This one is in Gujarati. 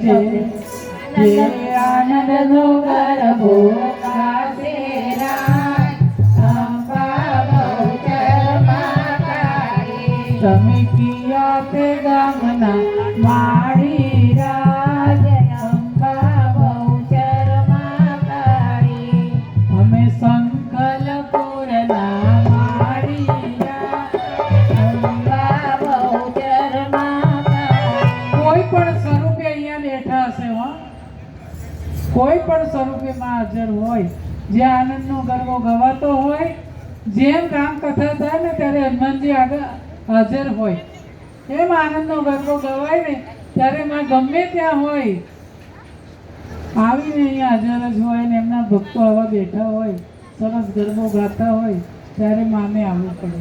જે જે આનંદનો ગરબો ગાશે રાજ, અંબા બહુચરમાં કાળી. તમે કિયા તે ગામના માળી રાજ, અંબા બહુચરમાં કાળી. અમે સંકલપુરના માળી રાજ, અંબા બહુચરમાં કાળી. કોઈ પણ સ્વરૂપે અહીંયા બેઠા હશે હો, કોઈ પણ સ્વરૂપે માં હાજર હોય, જે આનંદનો ગરબો ગવાતો હોય, જેમ રામકથા થાય ને ત્યારે હનુમાનજી આગળ હાજર હોય, એમ આનંદનો ગરબો ગવાય ને ત્યારે માં ગમે ત્યાં હોય આવીને અહીંયા હાજર જ હોય ને એમના ભક્તો આવા બેઠા હોય, સરસ ગરબો ગાતા હોય ત્યારે માને આવવું પડે.